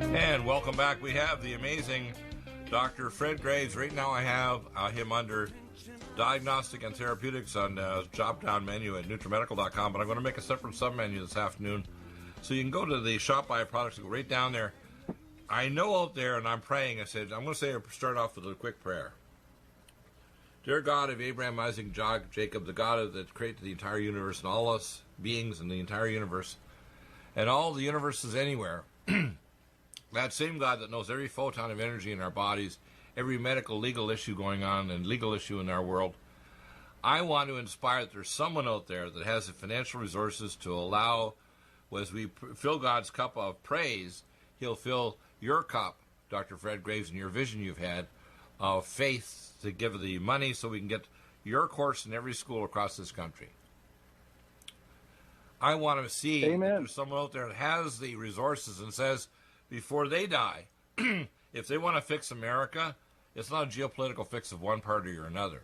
And welcome back. We have the amazing Dr. Fred Graves. Right now I have him under Diagnostic and Therapeutics on drop-down menu at NutriMedical.com, but I'm going to make a separate sub-menu this afternoon. So you can go to the Shop By Products and go right down there. I know out there, and I'm praying, I'm going to start off with a quick prayer. Dear God of Abraham, Isaac, Jacob, the God that created the entire universe and all us beings in the entire universe, and all the universes anywhere, that same God that knows every photon of energy in our bodies, every medical, legal issue going on and legal issue in our world, I want to inspire that there's someone out there that has the financial resources to allow, as we fill God's cup of praise, he'll fill your cup, Dr. Fred Graves, and your vision you've had of faith to give the money so we can get your course in every school across this country. I want to see that there's someone out there that has the resources and says, before they die, if they want to fix America, it's not a geopolitical fix of one party or another.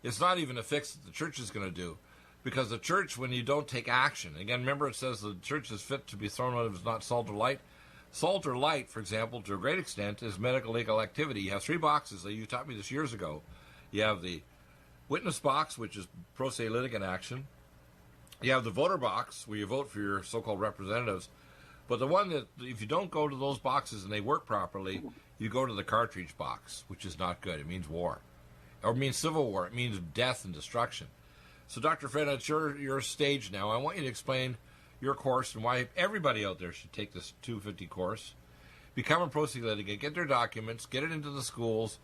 It's not even a fix that the church is going to do. Because the church, when you don't take action, again, remember it says the church is fit to be thrown out if it's not salt or light. Salt or light, for example, to a great extent, is medical legal activity. You have three boxes. You taught me this years ago. You have the witness box, which is pro se litigant action. You have the voter box, where you vote for your so-called representatives. But the one that, if you don't go to those boxes and they work properly, you go to the cartridge box, which is not good. It means war. Or it means civil war. It means death and destruction. So, Dr. Fred, it's your stage now. I want you to explain your course and why everybody out there should take this 250 course. Become a pro se litigant, get their documents, get it into the schools.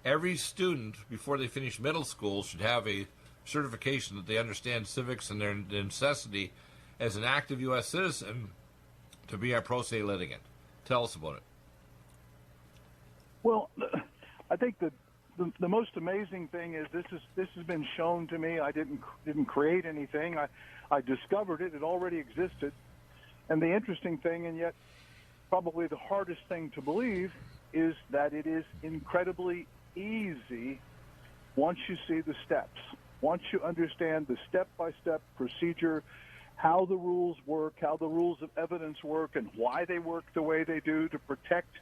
Every student, before they finish middle school, should have a certification that they understand civics and their necessity as an active U.S. citizen to be a pro se litigant. Tell us about it. Well, I think that the most amazing thing is this has been shown to me. I didn't create anything. I discovered it. It already existed. And the interesting thing, and yet probably the hardest thing to believe, is that it is incredibly easy once you see the steps. Once you understand the step-by-step procedure, how the rules work, how the rules of evidence work, and why they work the way they do to protect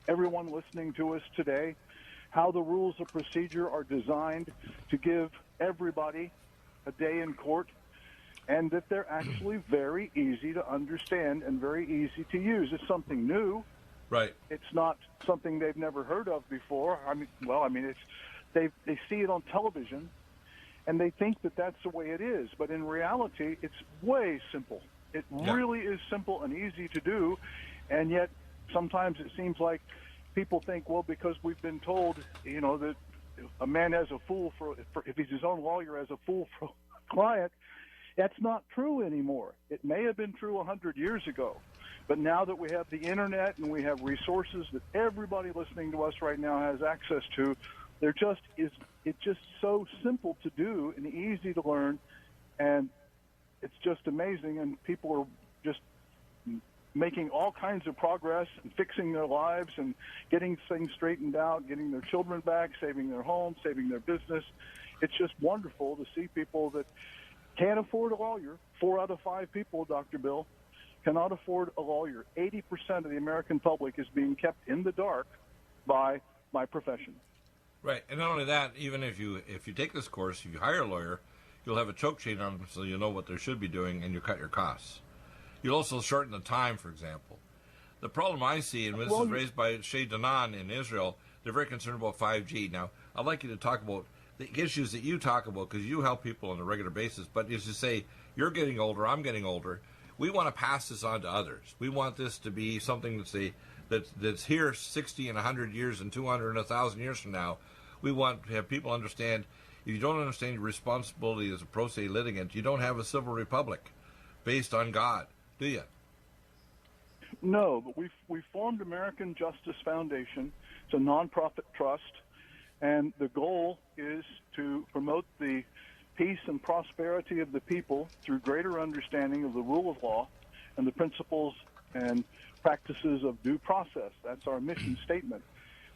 everyone listening to us today, how the rules of procedure are designed to give everybody a day in court, and that they're actually very easy to understand and very easy to use. It's something new. Right. It's not something they've never heard of before. It's they see it on television, and they think that that's the way it is. But in reality, it's way simple. It really is simple and easy to do, and yet sometimes it seems like people think, well, because we've been told, that a man has a fool for if he's his own lawyer, has a fool for a client. That's not true anymore. It may have been true 100 years ago, but now that we have the internet and we have resources that everybody listening to us right now has access to, it's just so simple to do and easy to learn, and it's just amazing. And people are just making all kinds of progress and fixing their lives and getting things straightened out, getting their children back, saving their homes, saving their business. It's just wonderful to see people that can't afford a lawyer. 4 out of 5 people, Dr. Bill, cannot afford a lawyer. 80% of the American public is being kept in the dark by my profession. Right, and not only that, even if you take this course, if you hire a lawyer, you'll have a choke chain on them so you know what they should be doing, and you cut your costs. You'll also shorten the time, for example. The problem I see, and this is raised by Shay Danan in Israel, they're very concerned about 5G. Now, I'd like you to talk about the issues that you talk about, because you help people on a regular basis, but as you say, you're getting older, I'm getting older. We want to pass this on to others. We want this to be something that's here 60 and 100 years and 200 and 1,000 years from now. We want to have people understand, if you don't understand your responsibility as a pro se litigant, you don't have a civil republic based on God, do you? No, but we formed American Justice Foundation. It's a nonprofit trust, and the goal is to promote the peace and prosperity of the people through greater understanding of the rule of law and the principles and practices of due process. That's our mission statement.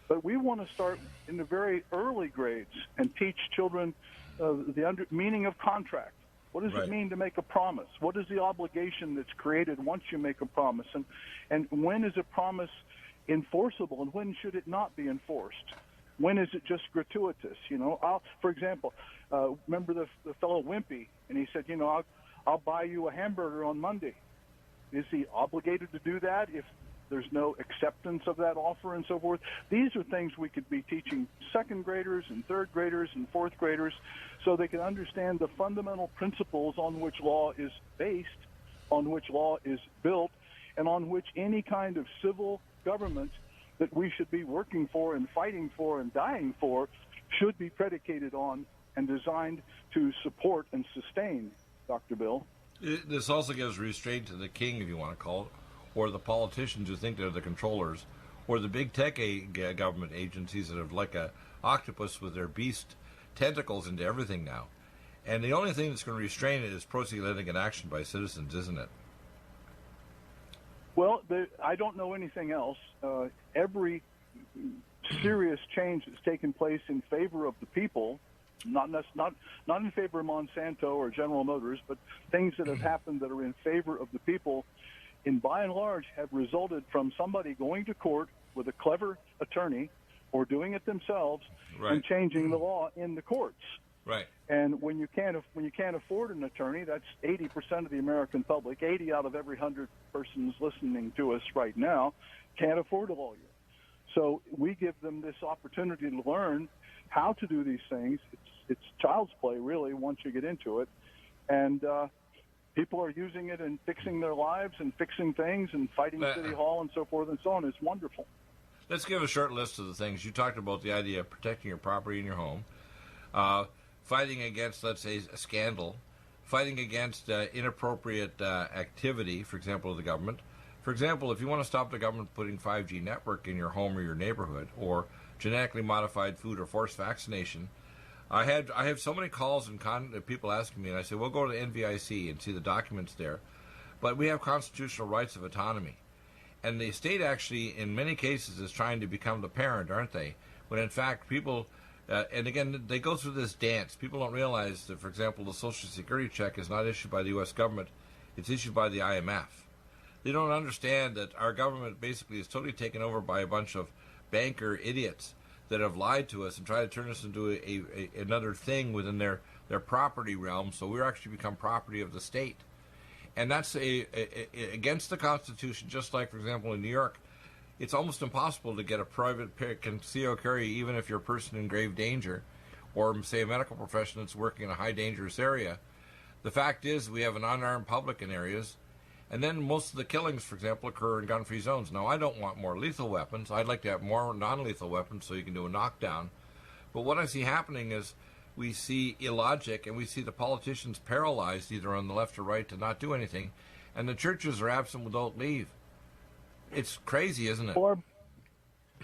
But we want to start in the very early grades and teach children the meaning of contract, What does Right. it mean to make a promise? What is the obligation that's created once you make a promise? And when is a promise enforceable, and when should it not be enforced? When is it just gratuitous? For example, remember the fellow Wimpy, and he said, I'll buy you a hamburger on Monday. Is he obligated to do that if there's no acceptance of that offer and so forth? These are things we could be teaching second graders and third graders and fourth graders so they can understand the fundamental principles on which law is based, on which law is built, and on which any kind of civil government that we should be working for and fighting for and dying for should be predicated on and designed to support and sustain, Dr. Bill. This also gives restraint to the king, if you want to call it, or the politicians who think they're the controllers, or the big tech government agencies that are like a octopus with their beast tentacles into everything now. And the only thing that's going to restrain it is pro-litigant action by citizens, isn't it? Well, I don't know anything else. Every serious change that's taken place in favor of the people, not in favor of Monsanto or General Motors, but things that have happened that are in favor of the people, by and large, have resulted from somebody going to court with a clever attorney or doing it themselves and changing the law in the courts. Right. And when you can't afford an attorney, that's 80% of the American public. 80 out of every 100 persons listening to us right now can't afford a lawyer. So we give them this opportunity to learn how to do these things. It's child's play, really, once you get into it. And people are using it and fixing their lives and fixing things and fighting City Hall and so forth and so on. It's wonderful. Let's give a short list of the things. You talked about the idea of protecting your property and your home, fighting against, let's say, a scandal, fighting against inappropriate activity, for example, of the government. For example, if you want to stop the government putting 5G network in your home or your neighborhood, or genetically modified food or forced vaccination, I have so many calls and people asking me, and I say, well, go to the NVIC and see the documents there. But we have constitutional rights of autonomy. And the state actually, in many cases, is trying to become the parent, aren't they? When in fact, people, and again, they go through this dance. People don't realize that, for example, the Social Security check is not issued by the U.S. government. It's issued by the IMF. They don't understand that our government basically is totally taken over by a bunch of banker idiots that have lied to us and tried to turn us into another thing within their property realm, so we're actually become property of the state. And that's against the Constitution, just like, for example, in New York, it's almost impossible to get a private concealed carry even if you're a person in grave danger or, say, a medical professional that's working in a high dangerous area. The fact is we have an unarmed public in areas, and then most of the killings, for example, occur in gun-free zones. Now, I don't want more lethal weapons. I'd like to have more non-lethal weapons so you can do a knockdown. But what I see happening is we see illogic, and we see the politicians paralyzed either on the left or right to not do anything, and the churches are absent without leave. It's crazy, isn't it? Or,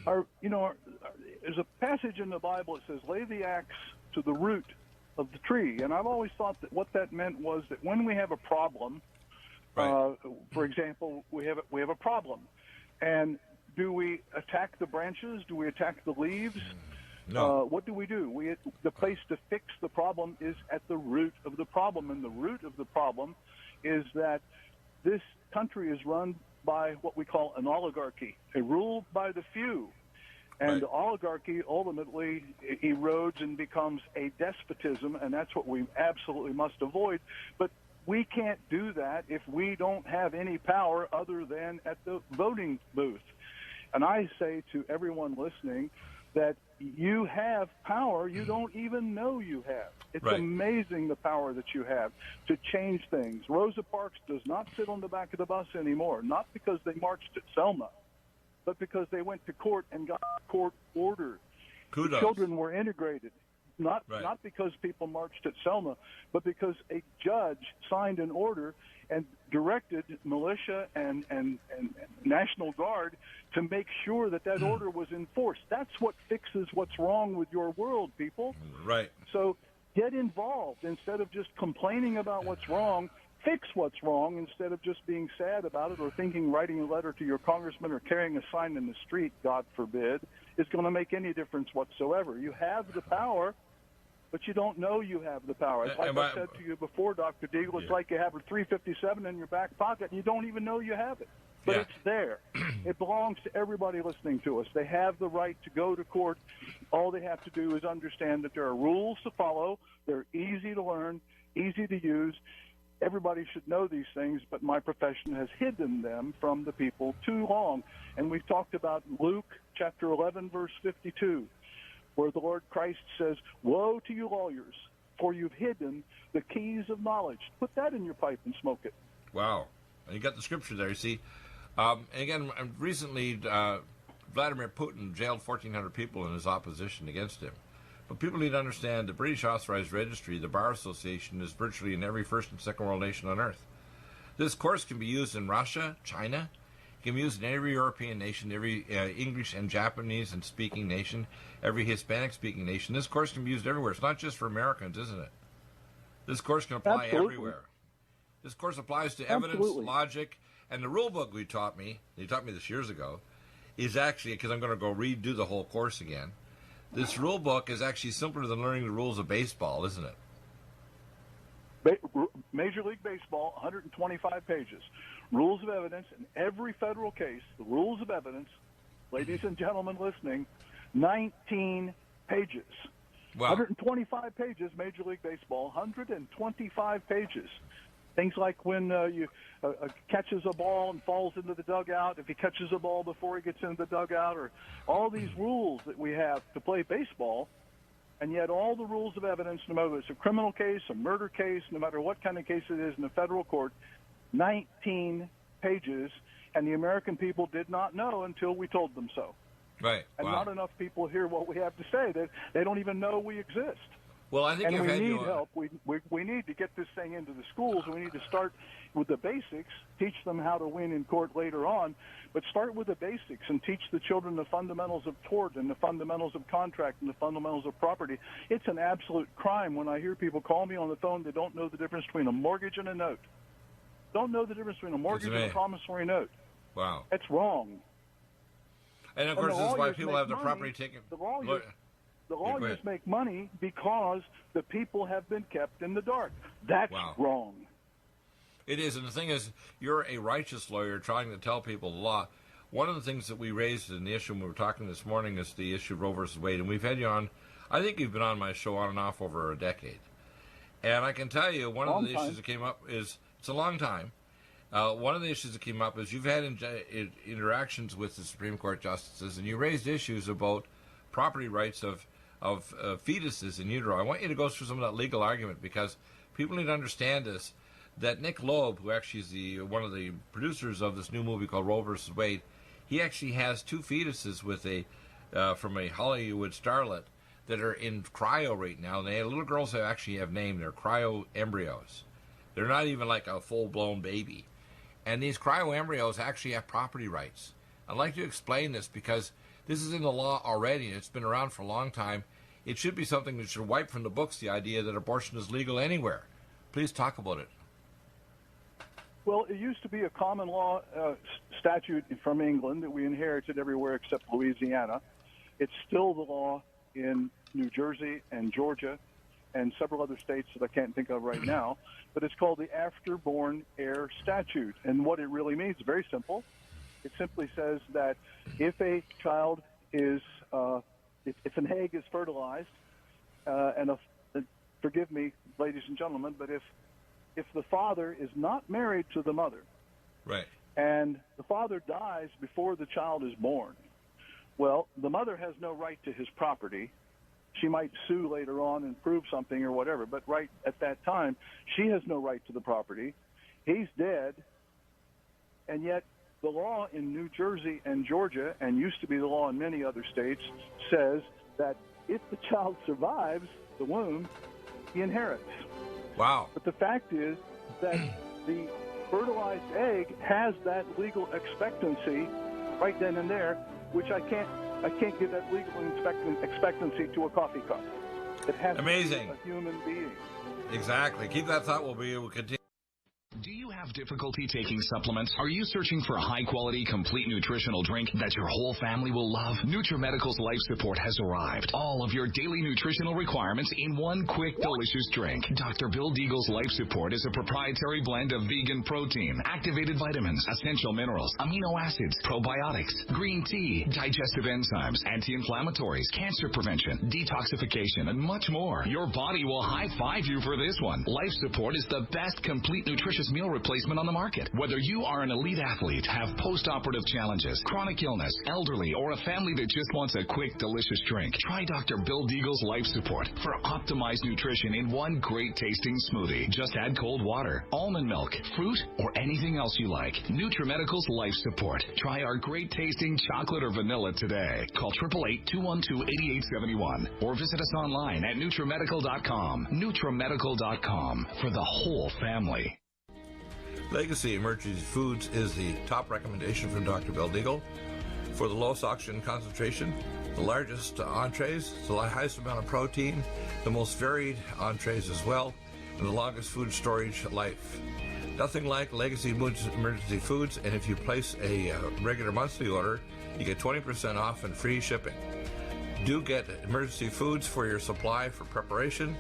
there's a passage in the Bible that says, lay the axe to the root of the tree. And I've always thought that what that meant was that when we have a problem, for example, we have a problem, and do we attack the branches? Do we attack the leaves? No. What do? The place to fix the problem is at the root of the problem, and the root of the problem is that this country is run by what we call an oligarchy, a rule by the few. And the oligarchy ultimately erodes and becomes a despotism, and that's what we absolutely must avoid. But we can't do that if we don't have any power other than at the voting booth. And I say to everyone listening that you have power you don't even know you have. It's amazing the power that you have to change things. Rosa Parks does not sit on the back of the bus anymore, not because they marched at Selma, but because they went to court and got court ordered. Kudos. Children were integrated. Not because people marched at Selma, but because a judge signed an order and directed militia and National Guard to make sure that order was enforced. That's what fixes what's wrong with your world, people. Right. So get involved. Instead of just complaining about what's wrong, fix what's wrong instead of just being sad about it or thinking writing a letter to your congressman or carrying a sign in the street, God forbid, is going to make any difference whatsoever. You have the power. but you don't know you have the power. It's like I said to you before, Dr. Deagle, it's like you have a 357 in your back pocket, and you don't even know you have it. But it's there. It belongs to everybody listening to us. They have the right to go to court. All they have to do is understand that there are rules to follow. They're easy to learn, easy to use. Everybody should know these things, but my profession has hidden them from the people too long. And we've talked about Luke chapter 11, verse 52, where the Lord Christ says, "Woe to you lawyers, for you've hidden the keys of knowledge." Put that in your pipe and smoke it. Wow. And you got the scripture there, you see. And again, recently, Vladimir Putin jailed 1,400 people in his opposition against him. But people need to understand the British Authorized Registry, the Bar Association, is virtually in every first and second world nation on earth. This course can be used in Russia, China. It can be used in every European nation, every English and Japanese and speaking nation, every Hispanic speaking nation. This course can be used everywhere. It's not just for Americans, isn't it? This course can apply everywhere. This course applies to evidence, logic, and the rule book you taught me this years ago, is actually, because I'm going to go redo the whole course again, this rule book is actually simpler than learning the rules of baseball, isn't it? Major League Baseball, 125 pages. Rules of evidence in every federal case, the rules of evidence, ladies and gentlemen listening, 19 pages. Wow. 125 pages, Major League Baseball, 125 pages. Things like when you catches a ball and falls into the dugout, if he catches a ball before he gets into the dugout, or all these rules that we have to play baseball, and yet all the rules of evidence, no matter if it's a criminal case, a murder case, no matter what kind of case it is in a federal court, 19 pages, and the American people did not know until we told them so. Right. And not enough people hear what we have to say. They don't even know we exist. Well, I think and we need help. We need to get this thing into the schools, and we need to start with the basics, teach them how to win in court later on, but start with the basics and teach the children the fundamentals of tort and the fundamentals of contract and the fundamentals of property. It's an absolute crime when I hear people call me on the phone that don't know the difference between a mortgage and a note. Don't know the difference between a mortgage and a promissory note. Wow. That's wrong. And, of course, this is why people have their property taken. The lawyers make money because the people have been kept in the dark. That's wrong. It is, and the thing is, you're a righteous lawyer trying to tell people the law. One of the things that we raised in the issue when we were talking this morning is the issue of Roe versus Wade, and we've had you on, I think you've been on my show on and off over a decade. And I can tell you, one of the issues that came up is, it's a long time, one of the issues that came up is you've had interactions with the Supreme Court justices, and you raised issues about property rights of fetuses in utero. I want you to go through some of that legal argument, because people need to understand this, that Nick Loeb, who actually is one of the producers of this new movie called Roe versus Wade, he actually has two fetuses with from a Hollywood starlet that are in cryo right now. And little girls actually have named. They're cryo embryos. They're not even like a full-blown baby. And these cryo embryos actually have property rights. I'd like to explain this because this is in the law already, and it's been around for a long time. It should be something that should wipe from the books the idea that abortion is legal anywhere. Please talk about it. Well, it used to be a common law statute from England that we inherited everywhere except Louisiana. It's still the law in New Jersey and Georgia and several other states that I can't think of right now, but it's called the Afterborn Heir Statute. And what it really means is very simple. It simply says that if a child is, if an egg is fertilized, forgive me, ladies and gentlemen, but if the father is not married to the mother, right, and the father dies before the child is born, well, the mother has no right to his property. She might sue later on and prove something or whatever, but right at that time, she has no right to the property. He's dead, and yet the law in New Jersey and Georgia, and used to be the law in many other states, says that if the child survives the womb, he inherits. Wow. But the fact is that the fertilized egg has that legal expectancy right then and there, which I can't give that legal expectancy to a coffee cup. It has Amazing. to be a human being. Exactly. Keep that thought. We'll continue. Do you have difficulty taking supplements? Are you searching for a high-quality, complete nutritional drink that your whole family will love? NutriMedical's Life Support has arrived. All of your daily nutritional requirements in one quick, delicious drink. Dr. Bill Deagle's Life Support is a proprietary blend of vegan protein, activated vitamins, essential minerals, amino acids, probiotics, green tea, digestive enzymes, anti-inflammatories, cancer prevention, detoxification, and much more. Your body will high-five you for this one. Life Support is the best complete nutritious meal replacement on the market. Whether you are an elite athlete, have post-operative challenges, chronic illness, elderly, or a family that just wants a quick, delicious drink, try Dr. Bill Deagle's Life Support for optimized nutrition in one great-tasting smoothie. Just add cold water, almond milk, fruit, or anything else you like. NutriMedical's Life Support. Try our great-tasting chocolate or vanilla today. Call 888-212-8871 or visit us online at NutriMedical.com. NutriMedical.com for the whole family. Legacy Emergency Foods is the top recommendation from Dr. Bill Deagle for the lowest oxygen concentration, the largest entrees, the highest amount of protein, the most varied entrees as well, and the longest food storage life. Nothing like Legacy Emergency Foods, and if you place a regular monthly order, you get 20% off and free shipping. Do get Emergency Foods for your supply for preparation,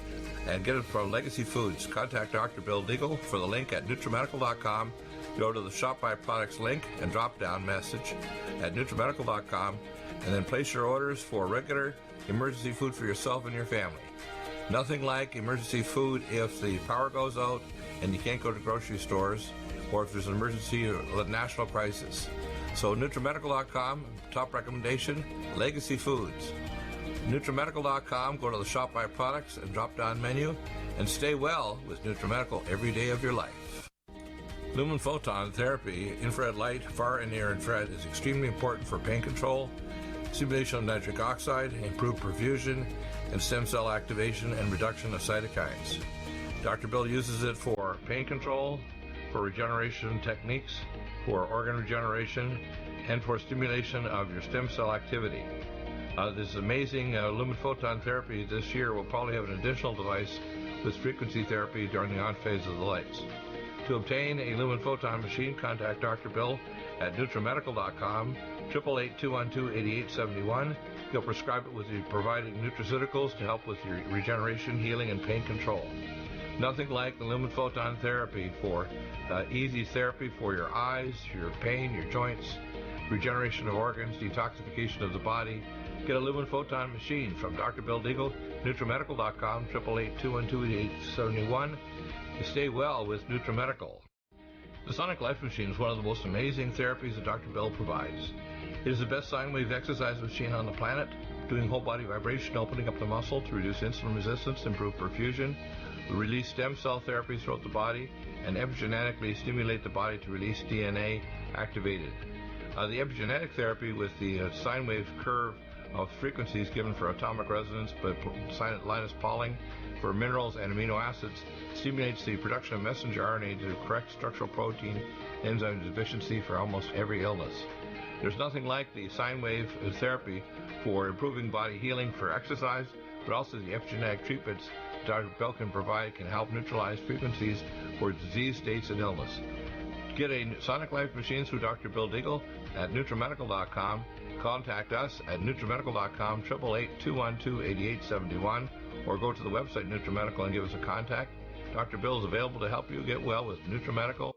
and get it from Legacy Foods. Contact Dr. Bill Deagle for the link at NutriMedical.com. Go to the Shop by Products link and drop-down message at NutriMedical.com, and then place your orders for regular emergency food for yourself and your family. Nothing like emergency food if the power goes out and you can't go to grocery stores, or if there's an emergency or a national crisis. So NutriMedical.com, top recommendation, Legacy Foods. NutriMedical.com, go to the Shop by Products and drop-down menu, and stay well with NutriMedical every day of your life. Lumen photon therapy, infrared light, far and near infrared, is extremely important for pain control, stimulation of nitric oxide, improved perfusion, and stem cell activation and reduction of cytokines. Dr. Bill uses it for pain control, for regeneration techniques, for organ regeneration, and for stimulation of your stem cell activity. This amazing lumen photon therapy this year will probably have an additional device with frequency therapy during the on phase of the lights. To obtain a lumen photon machine, contact Dr. Bill at NutriMedical.com, 888-212-8871. He'll prescribe it with the provided nutraceuticals to help with your regeneration, healing, and pain control. Nothing like the lumen photon therapy for easy therapy for your eyes, your pain, your joints, regeneration of organs, detoxification of the body. Get a lumen photon machine from Dr. Bill Deagle, NutriMedical.com, 888-212-8871. To stay well with NutriMedical. The Sonic Life Machine is one of the most amazing therapies that Dr. Bill provides. It is the best sine wave exercise machine on the planet, doing whole body vibration, opening up the muscle to reduce insulin resistance, improve perfusion, release stem cell therapy throughout the body, and epigenetically stimulate the body to release DNA activated. The epigenetic therapy with the sine wave curve of frequencies given for atomic resonance, but Linus Pauling for minerals and amino acids stimulates the production of messenger RNA to correct structural protein enzyme deficiency for almost every illness. There's nothing like the sine wave therapy for improving body healing for exercise, but also the epigenetic treatments Dr. Bill can provide can help neutralize frequencies for disease states and illness. Get a Sonic Life machine through Dr. Bill Deagle at NutriMedical.com. Contact us at NutriMedical.com, 888-212-8871, or go to the website NutriMedical and give us a contact. Dr. Bill is available to help you get well with NutriMedical.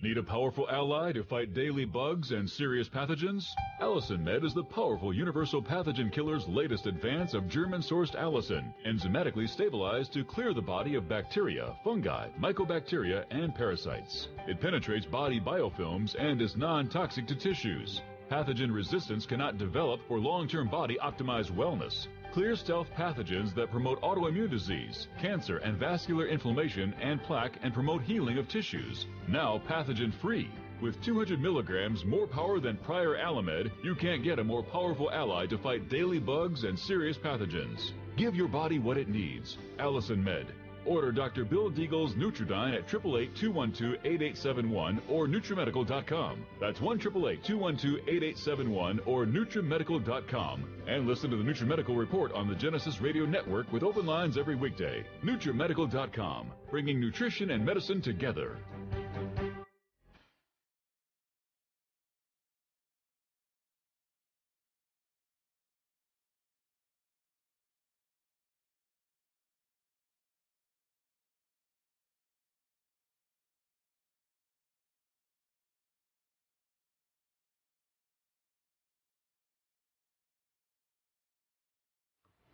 Need a powerful ally to fight daily bugs and serious pathogens? Allicin Med is the powerful universal pathogen killer's latest advance of German-sourced allicin, enzymatically stabilized to clear the body of bacteria, fungi, mycobacteria, and parasites. It penetrates body biofilms and is non-toxic to tissues. Pathogen resistance cannot develop for long-term body-optimized wellness. Clear stealth pathogens that promote autoimmune disease, cancer and vascular inflammation and plaque, and promote healing of tissues. Now pathogen-free. With 200 milligrams more power than prior Alamed, you can't get a more powerful ally to fight daily bugs and serious pathogens. Give your body what it needs. Allicin Med. Order Dr. Bill Deagle's Nutridyne at 888-212-8871 or NutriMedical.com. That's 1-888-212-8871 or NutriMedical.com. And listen to the NutriMedical Report on the Genesis Radio Network with open lines every weekday. NutriMedical.com, bringing nutrition and medicine together.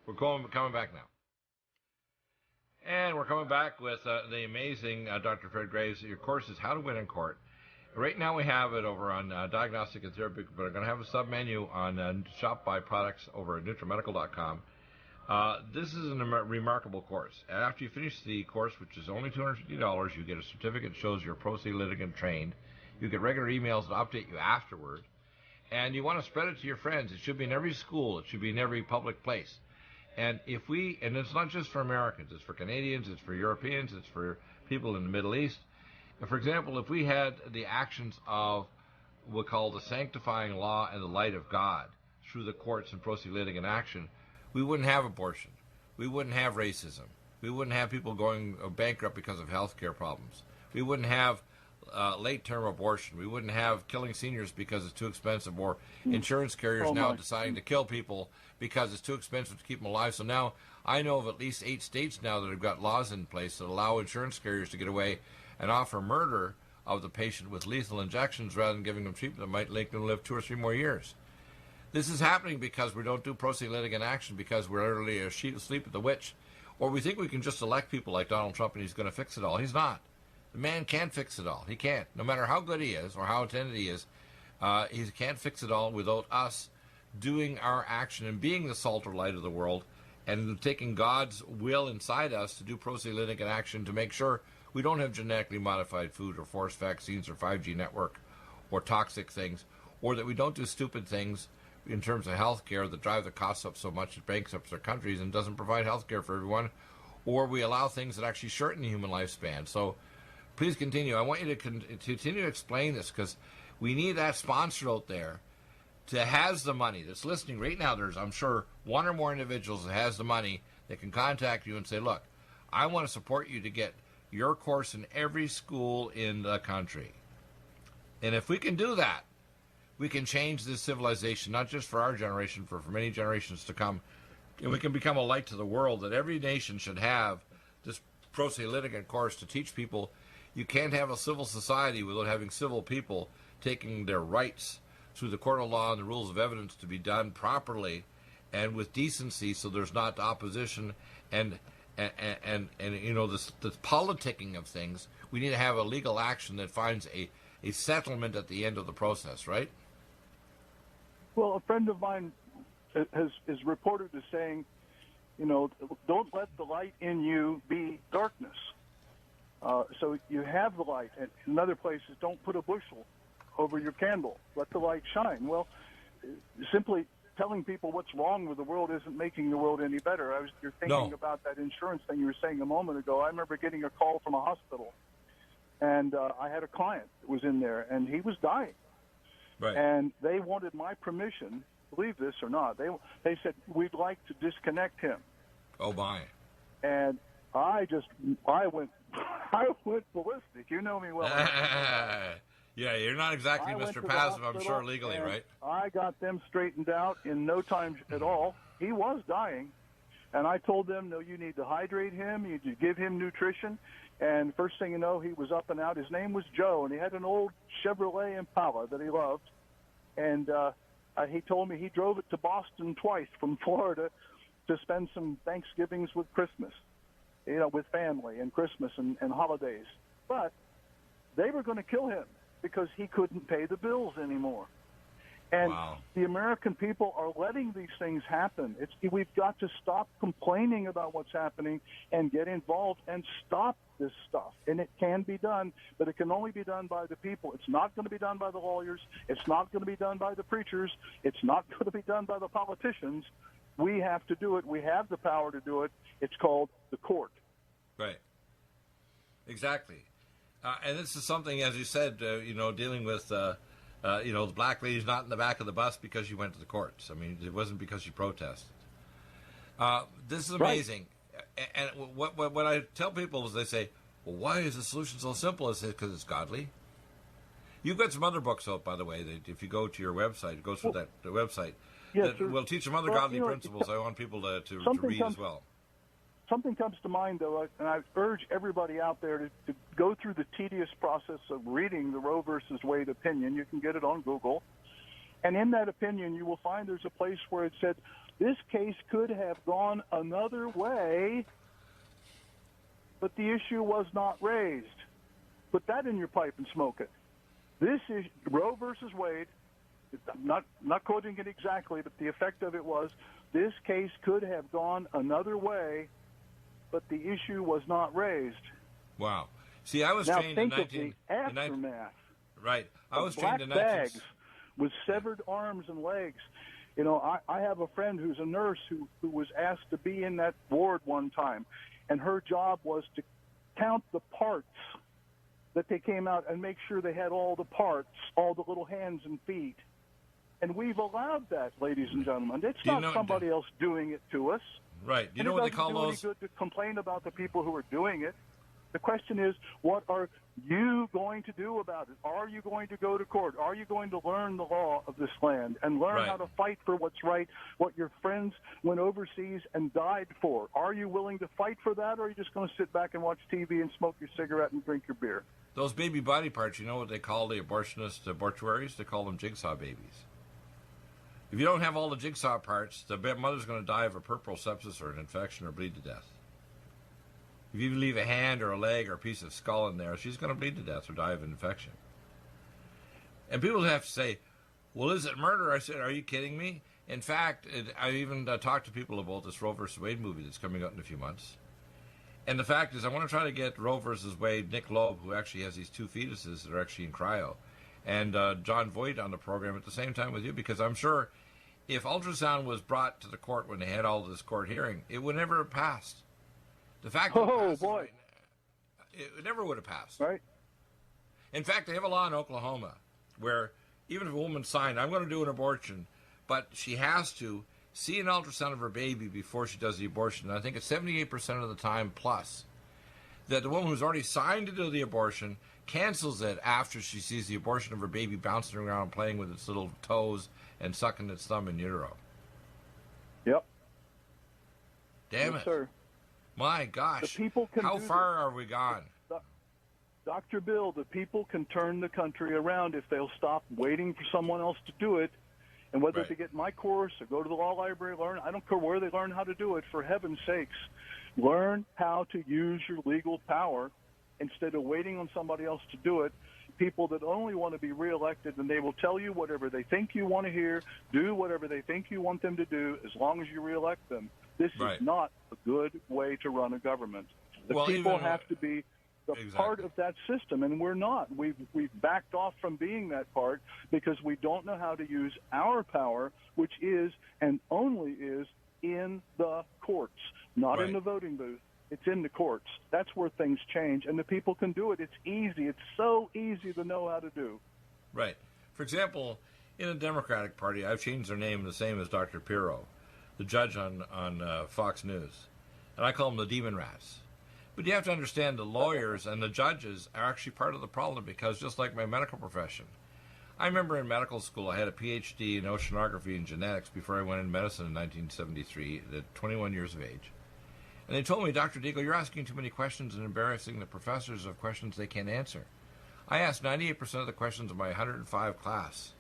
We're coming back now. And we're coming back with the amazing Dr. Fred Graves. Your course is How to Win in Court. Right now we have it over on Diagnostic and Therapy, but we're going to have a sub-menu on Shop By Products over at NutriMedical.com. This is a remarkable course. After you finish the course, which is only $250, you get a certificate that shows you're pro se litigant trained. You get regular emails that update you afterward. And you want to spread it to your friends. It should be in every school. It should be in every public place. And and it's not just for Americans, it's for Canadians, it's for Europeans, it's for people in the Middle East. For example, if we had the actions of what we call the sanctifying law and the light of God through the courts and pro se litigant action, we wouldn't have abortion. We wouldn't have racism. We wouldn't have people going bankrupt because of health care problems. We wouldn't have late-term abortion. We wouldn't have killing seniors because it's too expensive, or insurance carriers now deciding to kill people because it's too expensive to keep them alive. So now I know of at least 8 states now that have got laws in place that allow insurance carriers to get away and offer murder of the patient with lethal injections rather than giving them treatment that might make them live 2 or 3 more years. This is happening because we don't do pro se litigant action, because we're utterly asleep at the witch, or we think we can just elect people like Donald Trump and he's going to fix it all. He's not. The man can't fix it all. He can't. No matter how good he is or how intended he is, he can't fix it all without us doing our action and being the salt or light of the world and taking God's will inside us to do pro se litigant action to make sure we don't have genetically modified food or forced vaccines or 5G network or toxic things, or that we don't do stupid things in terms of health care that drive the costs up so much it bankrupts our countries and doesn't provide health care for everyone, or we allow things that actually shorten the human lifespan. So please continue. I want you to continue to explain this, because we need that sponsor out there that has the money, that's listening right now. There's, I'm sure, 1 or more individuals that has the money that can contact you and say, look, I want to support you to get your course in every school in the country. And if we can do that, we can change this civilization, not just for our generation, for many generations to come. And we can become a light to the world, that every nation should have this pro se litigant course to teach people you can't have a civil society without having civil people taking their rights through the court of law and the rules of evidence to be done properly and with decency, so there's not opposition and you know, this politicking of things. We need to have a legal action that finds a settlement at the end of the process, right? Well, a friend of mine is reported as saying, you know, don't let the light in you be darkness. So you have the light. And in other places, don't put a bushel over your candle. Let the light shine. Well, simply telling people what's wrong with the world isn't making the world any better. You're thinking about that insurance thing you were saying a moment ago. I remember getting a call from a hospital, and I had a client that was in there, and he was dying. Right. And they wanted my permission, believe this or not. They said, we'd like to disconnect him. Oh, my. And I went ballistic. You know me well. Yeah, you're not exactly Mr. Passive, I'm sure, legally, right? I got them straightened out in no time at all. He was dying, and I told them, no, you need to hydrate him, you need to give him nutrition, and first thing you know, he was up and out. His name was Joe, and he had an old Chevrolet Impala that he loved, and he told me he drove it to Boston twice from Florida to spend some Thanksgivings with Christmas, you know, with family and Christmas and holidays. But they were going to kill him because he couldn't pay the bills anymore. And the American people are letting these things happen. We've got to stop complaining about what's happening and get involved and stop this stuff. And it can be done, but it can only be done by the people. It's not going to be done by the lawyers. It's not going to be done by the preachers. It's not going to be done by the politicians. We have to do it. We have the power to do it. It's called the court. Right. Exactly. And this is something, as you said, you know, dealing with, you know, the black lady's not in the back of the bus because you went to the courts. I mean, it wasn't because you protested. This is amazing. Right. And what I tell people is, they say, well, why is the solution so simple? I say, because it's godly. You've got some other books out, by the way, that if you go to your website, it goes through the website, that will teach some other godly principles I want people to read as well. Something comes to mind, though, and I urge everybody out there to go through the tedious process of reading the Roe versus Wade opinion. You can get it on Google. And in that opinion, you will find there's a place where it said, this case could have gone another way, but the issue was not raised. Put that in your pipe and smoke it. This is Roe versus Wade. I'm not quoting it exactly, but the effect of it was, this case could have gone another way, but the issue was not raised. Wow. See, I was trained in 19... the aftermath. Right. I was trained in 19... bags with severed arms and legs. You know, I have a friend who's a nurse who was asked to be in that ward one time, and her job was to count the parts that they came out and make sure they had all the parts, all the little hands and feet. And we've allowed that, ladies and gentlemen. It's not somebody else doing it to us. Right. You know what they call those? It doesn't do any good to complain about the people who are doing it. The question is, what are you going to do about it? Are you going to go to court? Are you going to learn the law of this land and learn how to fight for what's right, what your friends went overseas and died for? Are you willing to fight for that, or are you just going to sit back and watch TV and smoke your cigarette and drink your beer? Those baby body parts, you know what they call the abortionist mortuaries? They call them jigsaw babies. If you don't have all the jigsaw parts, the mother's going to die of a puerperal sepsis or an infection or bleed to death. If you leave a hand or a leg or a piece of skull in there, she's going to bleed to death or die of an infection. And people have to say, well, is it murder? I said, are you kidding me? In fact, I even talked to people about this Roe versus Wade movie that's coming out in a few months. And the fact is, I want to try to get Roe versus Wade, Nick Loeb, who actually has these two fetuses that are actually in cryo, and John Voight on the program at the same time with you, because I'm sure if ultrasound was brought to the court when they had all this court hearing, it would never have passed. The fact that it never would have passed. Right. In fact, they have a law in Oklahoma where even if a woman signed, I'm going to do an abortion, but she has to see an ultrasound of her baby before she does the abortion. And I think it's 78% of the time plus that the woman who's already signed to do the abortion cancels it after she sees the abortion of her baby bouncing around, playing with its little toes and sucking its thumb in utero. Yep. Damn yes, it. Sir. My gosh. The people can How far are we gone? Dr. Bill, the people can turn the country around if they'll stop waiting for someone else to do it. And whether they get my course or go to the law library, learn, I don't care where they learn how to do it, for heaven's sakes, learn how to use your legal power instead of waiting on somebody else to do it. People that only want to be reelected, and they will tell you whatever they think you want to hear, do whatever they think you want them to do, as long as you reelect them. This is not a good way to run a government. The people have to be part of that system, and we're not. We've backed off from being that part because we don't know how to use our power, which is and only is in the courts, not in the voting booth. It's in the courts. That's where things change, and the people can do it. It's easy. It's so easy to know how to do. Right. For example, in the Democratic Party, I've changed their name the same as Dr. Pirro, the judge on Fox News, and I call them the demon rats. But you have to understand the lawyers and the judges are actually part of the problem, because just like my medical profession, I remember in medical school I had a PhD in oceanography and genetics before I went into medicine in 1973 at 21 years of age. And they told me, Dr. Deagle, you're asking too many questions and embarrassing the professors of questions they can't answer. I asked 98% of the questions of my 105 class.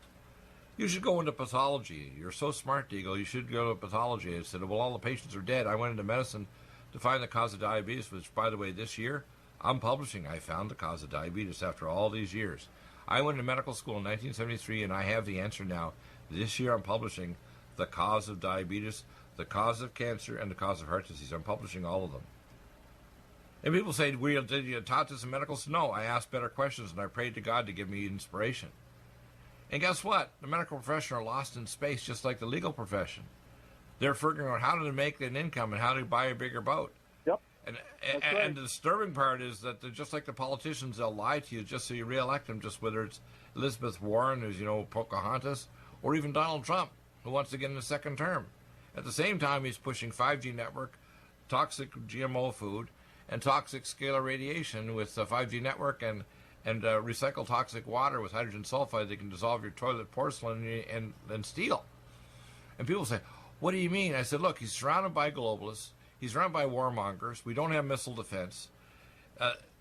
You should go into pathology. You're so smart, Deagle. You should go to pathology. I said, well, all the patients are dead. I went into medicine to find the cause of diabetes, which, by the way, this year, I'm publishing. I found the cause of diabetes after all these years. I went to medical school in 1973, and I have the answer now. This year I'm publishing the cause of diabetes, the cause of cancer, and the cause of heart disease. I'm publishing all of them. And people say, did you taught this in medical school? No, I asked better questions, and I prayed to God to give me inspiration. And guess what? The medical profession are lost in space, just like the legal profession. They're figuring out how to make an income and how to buy a bigger boat. Yep. And the disturbing part is that they're just like the politicians, they'll lie to you just so you reelect them, just whether it's Elizabeth Warren, who's, Pocahontas, or even Donald Trump, who wants to get in a second term. At the same time, he's pushing 5G network, toxic GMO food, and toxic scalar radiation with the 5G network and recycled toxic water with hydrogen sulfide that can dissolve your toilet porcelain and steel. And people say, what do you mean? I said, look, he's surrounded by globalists. He's surrounded by warmongers. We don't have missile defense.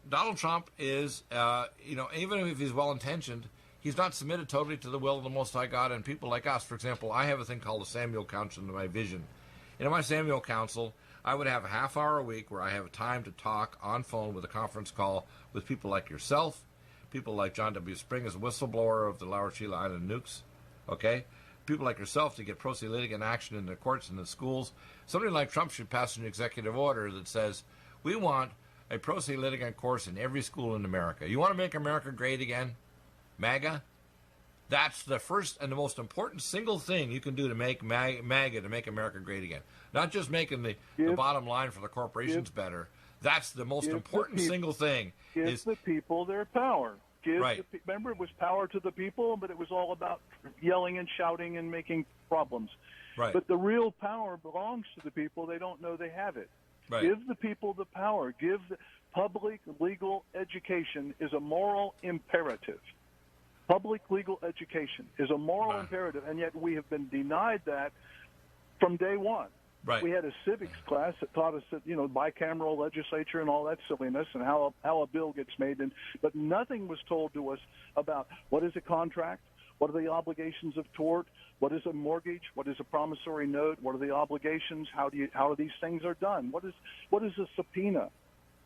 Donald Trump is, even if he's well-intentioned, He's not submitted totally to the will of the Most High God. And people like us, for example, I have a thing called a Samuel Council in my vision. And in my Samuel Council, I would have a half hour a week where I have time to talk on phone with a conference call with people like yourself, people like John W. Spring as a whistleblower of the Lower Sheila Island nukes, okay? People like yourself to get pro se litigant action in the courts and the schools. Somebody like Trump should pass an executive order that says, we want a pro se litigant course in every school in America. You want to make America great again? MAGA? That's the first and the most important single thing you can do to make MAGA, to make America great again. Not just making the bottom line for the corporations better. That's the most important single thing. Give the people their power. Remember, it was power to the people, but it was all about yelling and shouting and making problems. Right. But the real power belongs to the people. They don't know they have it. Right. Give the people the power. Public legal education is a moral imperative. Public legal education is a moral imperative, and yet we have been denied that from day one. Right. We had a civics class that taught us that, bicameral legislature and all that silliness and how a bill gets made, but nothing was told to us about what is a contract, what are the obligations of tort, what is a mortgage, what is a promissory note, what are the obligations, how these things are done, what is a subpoena,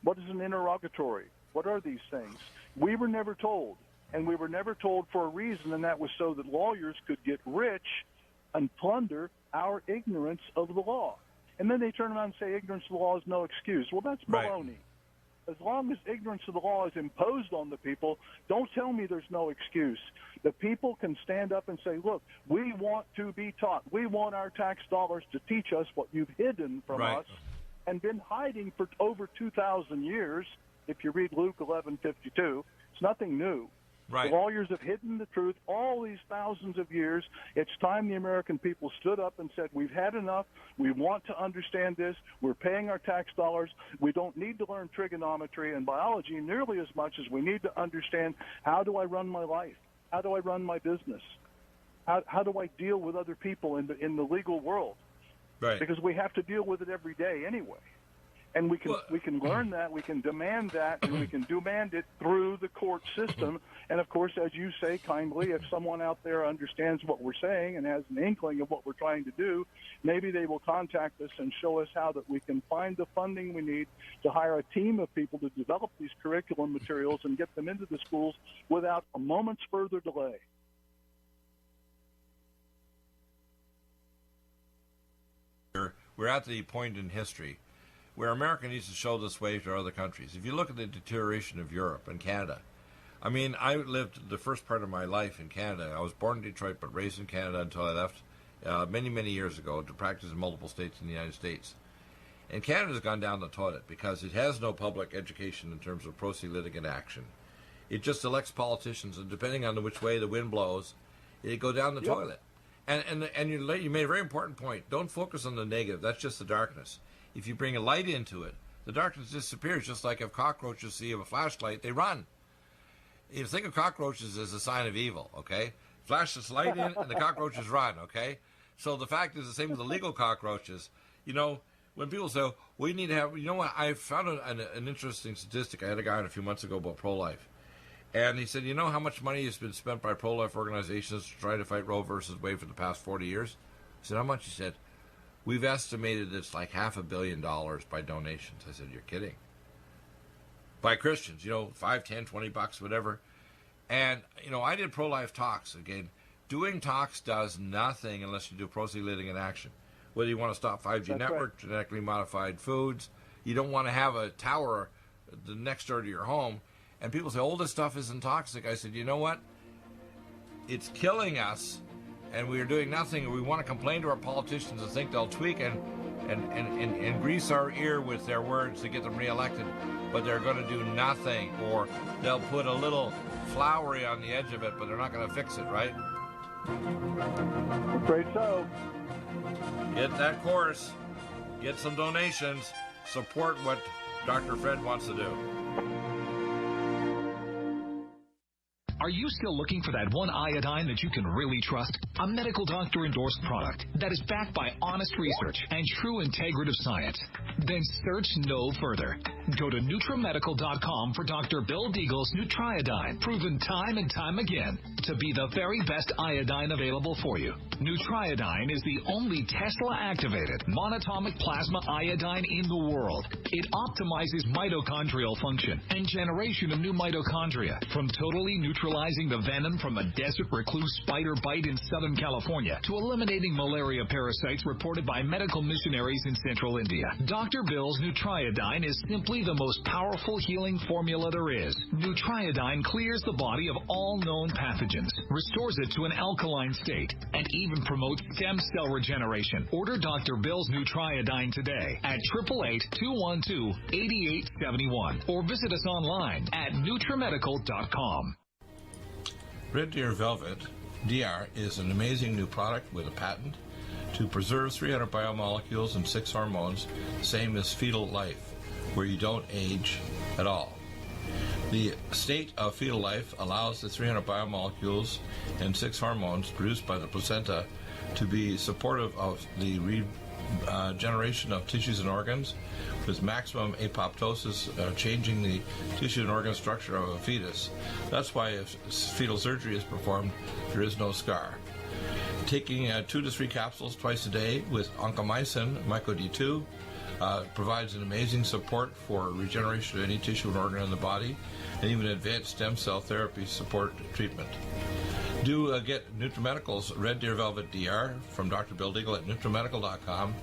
what is an interrogatory, what are these things? We were never told. And we were never told for a reason, and that was so that lawyers could get rich and plunder our ignorance of the law. And then they turn around and say ignorance of the law is no excuse. Well, that's baloney. As long as ignorance of the law is imposed on the people, don't tell me there's no excuse. The people can stand up and say, look, we want to be taught. We want our tax dollars to teach us what you've hidden from us and been hiding for over 2,000 years. If you read Luke 11:52, it's nothing new. Right. The lawyers have hidden the truth all these thousands of years. It's time the American people stood up and said, we've had enough. We want to understand this. We're paying our tax dollars. We don't need to learn trigonometry and biology nearly as much as we need to understand, how do I run my life? How do I run my business? How do I deal with other people in the legal world? Right. Because we have to deal with it every day anyway. And we can learn that, we can demand that, and we can demand it through the court system. And, of course, as you say kindly, if someone out there understands what we're saying and has an inkling of what we're trying to do, maybe they will contact us and show us how that we can find the funding we need to hire a team of people to develop these curriculum materials and get them into the schools without a moment's further delay. We're at the point in history where America needs to show this way to other countries. If you look at the deterioration of Europe and Canada, I mean, I lived the first part of my life in Canada. I was born in Detroit but raised in Canada until I left many, many years ago to practice in multiple states in the United States. And Canada's gone down the toilet because it has no public education in terms of pro se litigant action. It just elects politicians, and depending on which way the wind blows, it go down the toilet. And you made a very important point. Don't focus on the negative. That's just the darkness. If you bring a light into it, the darkness disappears, just like if cockroaches see a flashlight, they run. You think of cockroaches as a sign of evil, okay? Flash this light in, and the cockroaches run, okay? So the fact is the same with the legal cockroaches. When people say, we need to have, what, I found an interesting statistic. I had a guy on a few months ago about pro-life. And he said, you know how much money has been spent by pro-life organizations to try to fight Roe versus Wade for the past 40 years? I said, how much? He said, we've estimated it's like $500 million by donations. I said, you're kidding. By Christians, $5, $10, $20, whatever. And, I did pro-life talks. Again, doing talks does nothing unless you do pro se litigant action. Whether you want to stop 5G network, genetically modified foods, you don't want to have a tower the next door to your home. And people say, this stuff isn't toxic. I said, you know what? It's killing us, and we are doing nothing. And we want to complain to our politicians and think they'll tweak and grease our ear with their words to get them reelected, but they're going to do nothing, or they'll put a little flowery on the edge of it, but they're not going to fix it, right? Afraid so. Get that course, get some donations, support what Dr. Fred wants to do. Are you still looking for that one iodine that you can really trust? A medical doctor-endorsed product that is backed by honest research and true integrative science? Then search no further. Go to NutriMedical.com for Dr. Bill Deagle's Nutriodine, proven time and time again to be the very best iodine available for you. Nutriodine is the only Tesla-activated monatomic plasma iodine in the world. It optimizes mitochondrial function and generation of new mitochondria, from totally neutralizing the venom from a desert recluse spider bite in Southern California to eliminating malaria parasites reported by medical missionaries in Central India. Dr. Bill's Nutriodine is simply the most powerful healing formula there is. Nutriodine clears the body of all known pathogens, restores it to an alkaline state, and even promotes stem cell regeneration. Order Dr. Bill's Nutriodine today at 888-212-8871 or visit us online at NutriMedical.com. Red Deer Velvet DR is an amazing new product with a patent to preserve 300 biomolecules and 6 hormones, same as fetal life, where you don't age at all. The state of fetal life allows the 300 biomolecules and 6 hormones produced by the placenta to be supportive of the regeneration of tissues and organs, with maximum apoptosis, changing the tissue and organ structure of a fetus. That's why if fetal surgery is performed, there is no scar. Taking 2 to 3 capsules twice a day with oncomycin, myco-D2, provides an amazing support for regeneration of any tissue and organ in the body, and even advanced stem cell therapy support treatment. Do get NutriMedical's Red Deer Velvet DR from Dr. Bill Deagle at NutriMedical.com,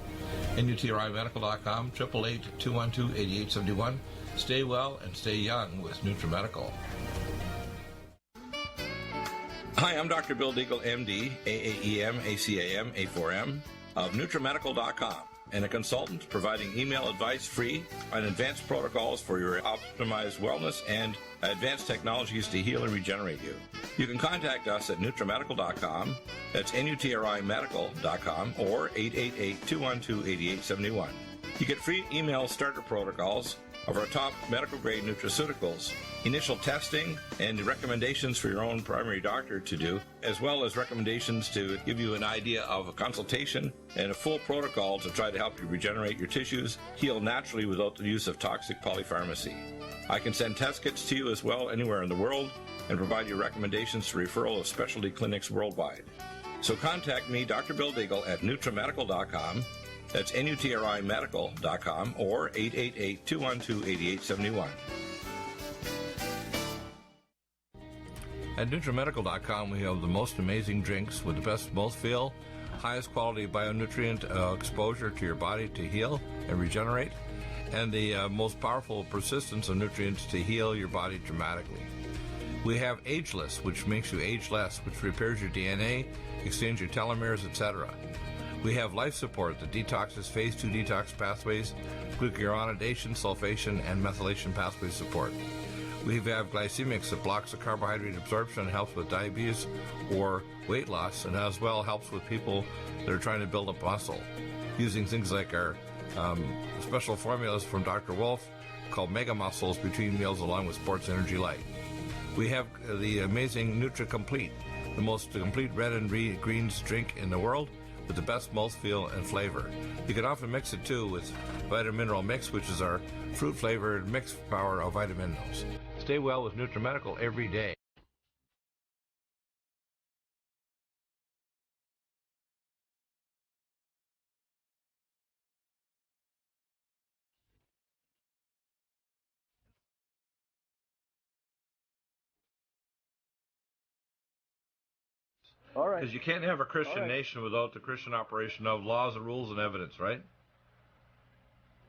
NutriMedical.com, 888-212-8871. Stay well and stay young with NutriMedical. Hi, I'm Dr. Bill Deagle, MD, AAEM, ACAM, A4M, of NutriMedical.com, and a consultant providing email advice free on advanced protocols for your optimized wellness and advanced technologies to heal and regenerate you. You can contact us at NutriMedical.com, that's NutriMedical.com, or 888-212-8871. You get free email starter protocols of our top medical-grade nutraceuticals, initial testing, and recommendations for your own primary doctor to do, as well as recommendations to give you an idea of a consultation and a full protocol to try to help you regenerate your tissues, heal naturally without the use of toxic polypharmacy. I can send test kits to you as well anywhere in the world and provide you recommendations to referral of specialty clinics worldwide. So contact me, Dr. Bill Deagle, at NutriMedical.com. That's NutriMedical.com, or 888-212-8871. At NutriMedical.com, we have the most amazing drinks with the best mouthfeel, highest quality bionutrient exposure to your body to heal and regenerate, and the most powerful persistence of nutrients to heal your body dramatically. We have Ageless, which makes you age less, which repairs your DNA, extends your telomeres, etc. We have Life Support that detoxes phase 2 detox pathways, glucuronidation, sulfation, and methylation pathway support. We have Glycemics that blocks the carbohydrate absorption and helps with diabetes or weight loss, and as well helps with people that are trying to build up muscle, using things like our special formulas from Dr. Wolf called Mega Muscles between meals along with Sports Energy Light. We have the amazing NutriComplete, the most complete red and greens drink in the world, with the best mouthfeel and flavor. You can often mix it too with Vitamin Mineral Mix, which is our fruit-flavored mixed power of vitamin minerals. Stay well with NutriMedical every day. All right. Because you can't have a Christian nation without the Christian operation of laws and rules and evidence, right?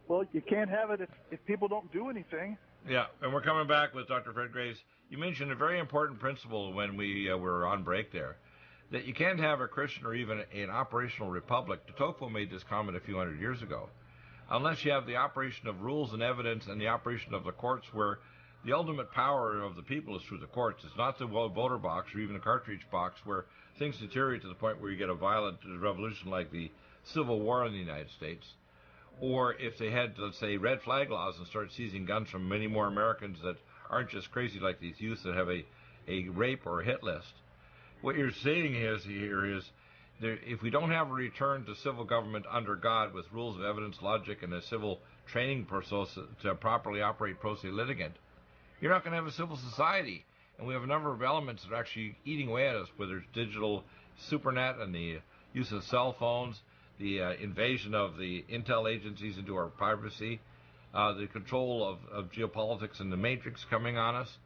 Well, you can't have it if people don't do anything. Yeah, and we're coming back with Dr. Fred Graves. You mentioned a very important principle when we were on break there, that you can't have a Christian or even an operational republic. De Tocqueville made this comment a few hundred years ago. Unless you have the operation of rules and evidence and the operation of the courts, where the ultimate power of the people is through the courts. It's not the voter box or even a cartridge box where things deteriorate to the point where you get a violent revolution like the Civil War in the United States. Or if they had, let's say, red flag laws and start seizing guns from many more Americans that aren't just crazy like these youth that have a a rape or a hit list. What you're saying is if we don't have a return to civil government under God with rules of evidence, logic, and a civil training process to properly operate pro se litigant, you're not going to have a civil society. And we have a number of elements that are actually eating away at us, whether it's digital supernet and the use of cell phones, the invasion of the intel agencies into our privacy, the control of geopolitics and the matrix coming on us.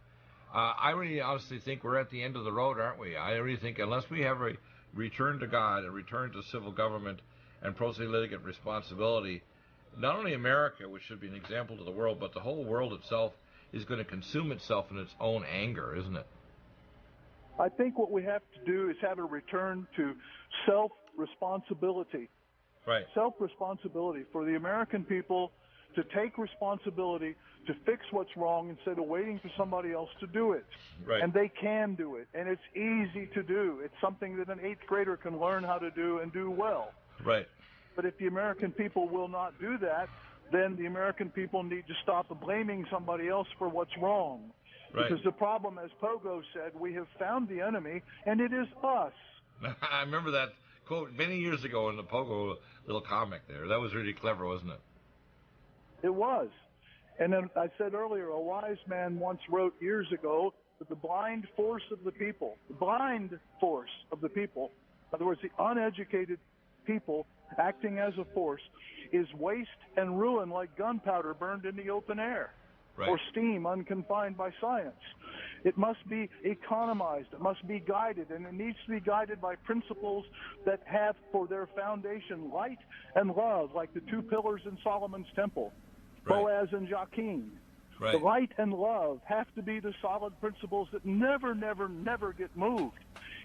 I really honestly think we're at the end of the road, aren't we? I really think unless we have a return to God, a return to civil government and pro se litigant responsibility, not only America, which should be an example to the world, but the whole world itself is going to consume itself in its own anger, isn't it? I think what we have to do is have a return to self-responsibility. Right. Self-responsibility for the American people to take responsibility to fix what's wrong instead of waiting for somebody else to do it. Right. And they can do it, and it's easy to do. It's something that an 8th grader can learn how to do and do well. Right. But if the American people will not do that, then the American people need to stop blaming somebody else for what's wrong. Right. Because the problem, as Pogo said, we have found the enemy, and it is us. I remember that quote many years ago in the Pogo little comic there. That was really clever, wasn't it? It was. And then I said earlier, a wise man once wrote years ago that the blind force of the people, in other words, the uneducated people acting as a force, is waste and ruin like gunpowder burned in the open air. Right. Or steam unconfined by science. It must be economized. It must be guided, and it needs to be guided by principles that have for their foundation light and love, like the 2 pillars in Solomon's temple, right. Boaz and Jachin. Right. The light and love have to be the solid principles that never, never, never get moved.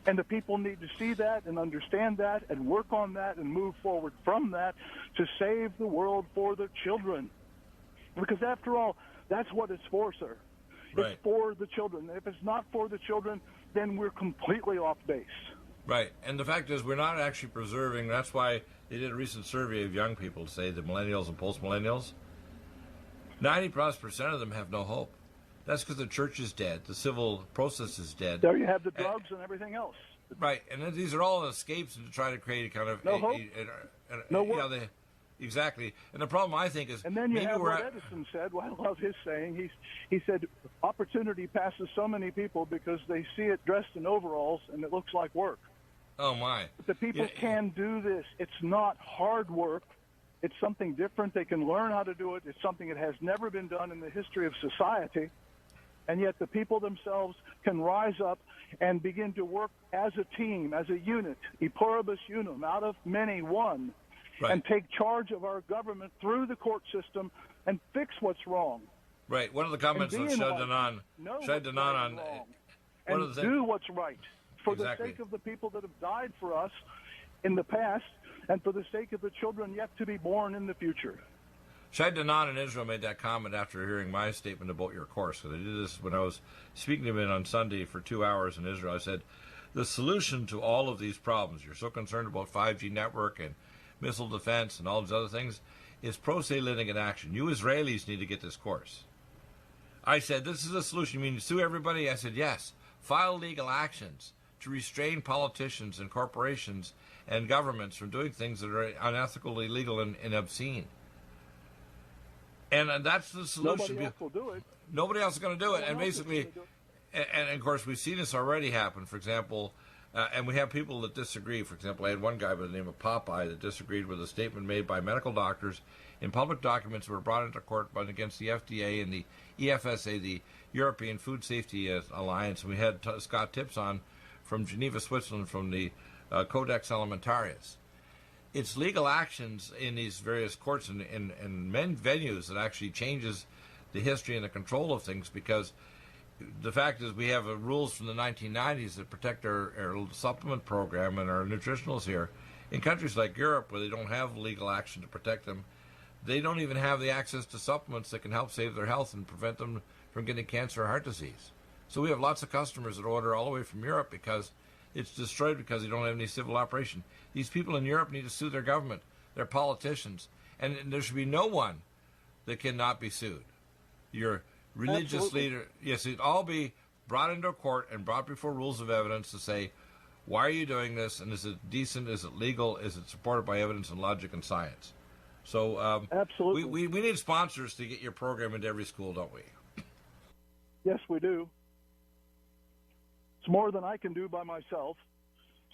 And the people need to see that and understand that and work on that and move forward from that to save the world for the children. Because after all, that's what it's for, sir. Right. It's for the children. If it's not for the children, then we're completely off base. Right. And the fact is we're not actually preserving. That's why they did a recent survey of young people, say the millennials and post-millennials. 90+% of them have no hope. That's because the church is dead. The civil process is dead. There you have the drugs and everything else. Right. And then these are all escapes to try to create a kind of... No hope. No work. You know, exactly. And the problem, I think, is... And then you have what Edison said. Well, I love his saying. He said, opportunity passes so many people because they see it dressed in overalls and it looks like work. Oh, my. But the people can do this. It's not hard work. It's something different. They can learn how to do it. It's something that has never been done in the history of society. And yet the people themselves can rise up and begin to work as a team, as a unit, e pluribus unum, out of many, one. Right. And take charge of our government through the court system and fix what's wrong. Right. One of the comments on Shadanan on and do what's right for exactly. the sake of the people that have died for us in the past and for the sake of the children yet to be born in the future. Shai Danan in Israel made that comment after hearing my statement about your course. So I did this when I was speaking to him on Sunday for 2 hours in Israel. I said, the solution to all of these problems, you're so concerned about 5G network and missile defense and all these other things, is pro se litigant action. You Israelis need to get this course. I said, this is a solution. You mean sue everybody? I said, yes. File legal actions to restrain politicians and corporations and governments from doing things that are unethical, illegal, and obscene. And that's the solution. Nobody else will do it. Nobody else is going to do it. And basically, and of course, we've seen this already happen. For example, and we have people that disagree. For example, I had one guy by the name of Popeye that disagreed with a statement made by medical doctors in public documents that were brought into court against the FDA and the EFSA, the European Food Safety Alliance. And we had Scott Tips on from Geneva, Switzerland, from the Codex Alimentarius. It's legal actions in these various courts and venues that actually changes the history and the control of things, because the fact is we have rules from the 1990s that protect our supplement program and our nutritionals here. In countries like Europe, where they don't have legal action to protect them, they don't even have the access to supplements that can help save their health and prevent them from getting cancer or heart disease. So we have lots of customers that order all the way from Europe because it's destroyed because they don't have any civil operation. These people in Europe need to sue their government, their politicians, and there should be no one that cannot be sued. Your religious leader, yes, it'd all be brought into a court and brought before rules of evidence to say, why are you doing this, and is it decent, is it legal, is it supported by evidence and logic and science? So absolutely, we need sponsors to get your program into every school, don't we? Yes, we do. It's more than I can do by myself.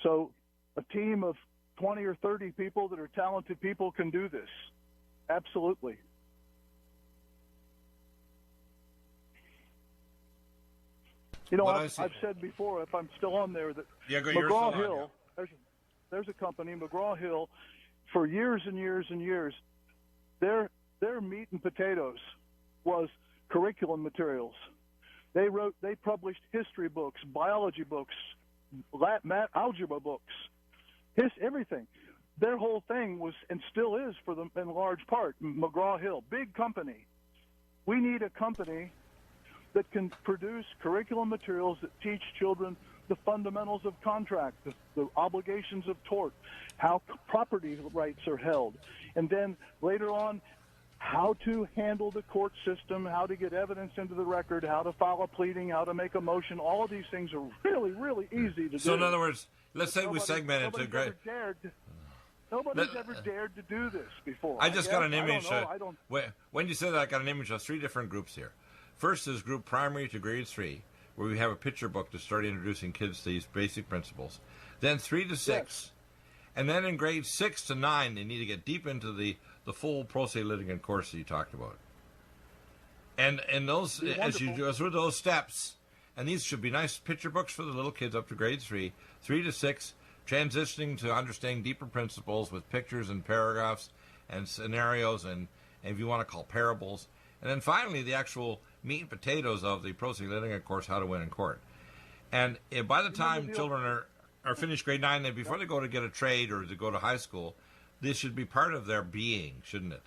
So a team of 20 or 30 people that are talented people can do this. Absolutely. You know, I've said before, if I'm still on there, that McGraw-Hill, there's a company, McGraw-Hill, for years and years and years, their meat and potatoes was curriculum materials. They published history books, biology books, algebra books, everything. Their whole thing was, and still is for them in large part, McGraw-Hill, big company. We need a company that can produce curriculum materials that teach children the fundamentals of contract, the obligations of tort, how property rights are held, and then later on, how to handle the court system, how to get evidence into the record, how to file a pleading, how to make a motion. All of these things are really, really easy to do. So in other words, let's say we segment it to great. Nobody's ever dared to do this before. I just got an image. When you said that, I got an image of 3 different groups here. First is group primary to grade 3, where we have a picture book to start introducing kids to these basic principles. Then 3 to 6. Yes. And then in grades 6 to 9, they need to get deep into the full pro se litigant course that you talked about. And those, as you go through those steps, and these should be nice picture books for the little kids up to grade 3, 3 to 6, transitioning to understanding deeper principles with pictures and paragraphs and scenarios and if you want to call parables. And then finally, the actual meat and potatoes of the pro se litigant course, how to win in court. And by the time children are finished grade 9, then before they go to get a trade or to go to high school, this should be part of their being, shouldn't it?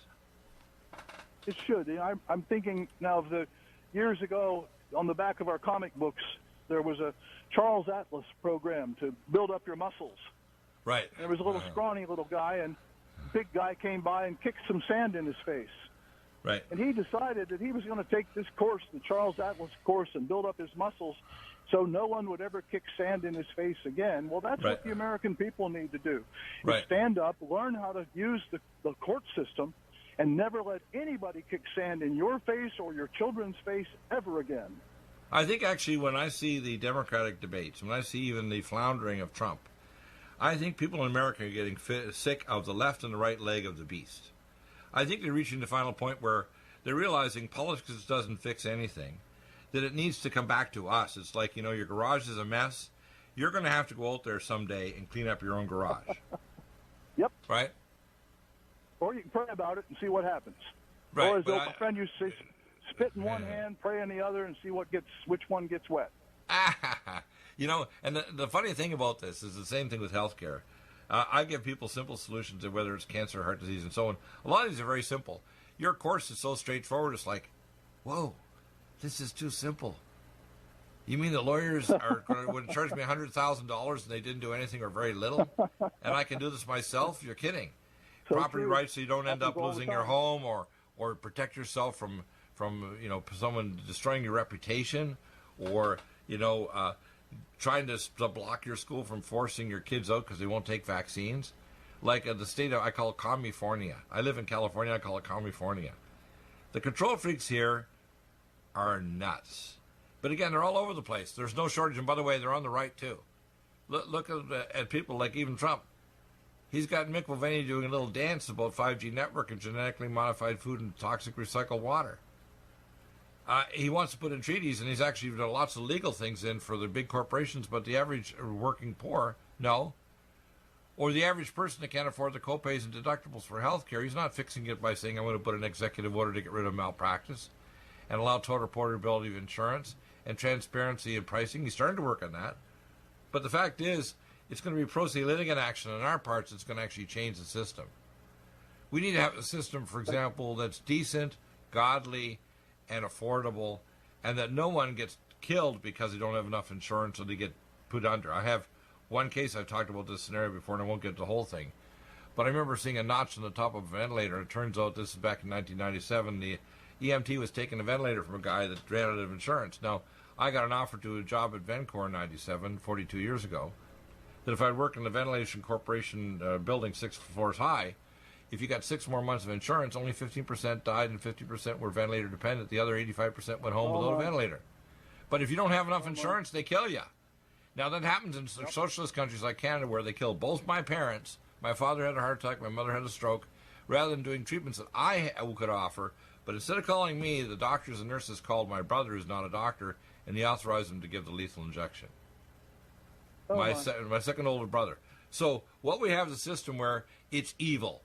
It should. I'm thinking now of the years ago on the back of our comic books, there was a Charles Atlas program to build up your muscles. Right. There was a little scrawny little guy, and big guy came by and kicked some sand in his face. Right. And he decided that he was going to take this course, the Charles Atlas course, and build up his muscles so no one would ever kick sand in his face again. Well, that's what the American people need to do. Right. Stand up, learn how to use the court system, and never let anybody kick sand in your face or your children's face ever again. I think actually when I see the Democratic debates, when I see even the floundering of Trump, I think people in America are getting sick of the left and the right leg of the beast. I think they're reaching the final point where they're realizing politics doesn't fix anything, that it needs to come back to us. It's like, your garage is a mess. You're going to have to go out there someday and clean up your own garage. Yep. Right? Or you can pray about it and see what happens. Right. Or as my friend used to say, spit in one hand, pray in the other, and see which one gets wet. And the funny thing about this is the same thing with healthcare. I give people simple solutions to whether it's cancer, heart disease, and so on. A lot of these are very simple. Your course is so straightforward, it's like, whoa, this is too simple. You mean the lawyers would charge me $100,000 and they didn't do anything or very little? And I can do this myself? You're kidding. So property rights so you don't end up losing your home or protect yourself from someone destroying your reputation or, trying to block your school from forcing your kids out because they won't take vaccines. Like the state I call California. I live in California, I call it California. The control freaks here are nuts. But again, they're all over the place. There's no shortage. And by the way, they're on the right too. Look at people like even Trump. He's got Mick Mulvaney doing a little dance about 5G network and genetically modified food and toxic recycled water. He wants to put in treaties, and he's actually done lots of legal things in for the big corporations, but the average working poor, no. Or the average person that can't afford the copays and deductibles for health care, he's not fixing it by saying, I'm going to put an executive order to get rid of malpractice and allow total portability of insurance and transparency in pricing. He's starting to work on that. But the fact is, it's going to be pro se litigant action on our parts that's going to actually change the system. We need to have a system, for example, that's decent, godly, and affordable, and that no one gets killed because they don't have enough insurance or they get put under. I have one case, I've talked about this scenario before, and I won't get the whole thing. But I remember seeing a notch on the top of a ventilator. It turns out this is back in 1997. The EMT was taking a ventilator from a guy that ran out of insurance. Now, I got an offer to a job at Vencor in 97, 42 years ago, that if I'd worked in the Ventilation Corporation building 6 floors high, if you got 6 more months of insurance, only 15% died and 50% were ventilator dependent. The other 85% went home without a ventilator. But if you don't have enough insurance, they kill you. Now, that happens in socialist countries like Canada, where they kill both my parents. My father had a heart attack, my mother had a stroke, rather than doing treatments that I could offer. But instead of calling me, the doctors and nurses called my brother, who's not a doctor, and he authorized him to give the lethal injection. My second older brother. So what we have is a system where it's evil.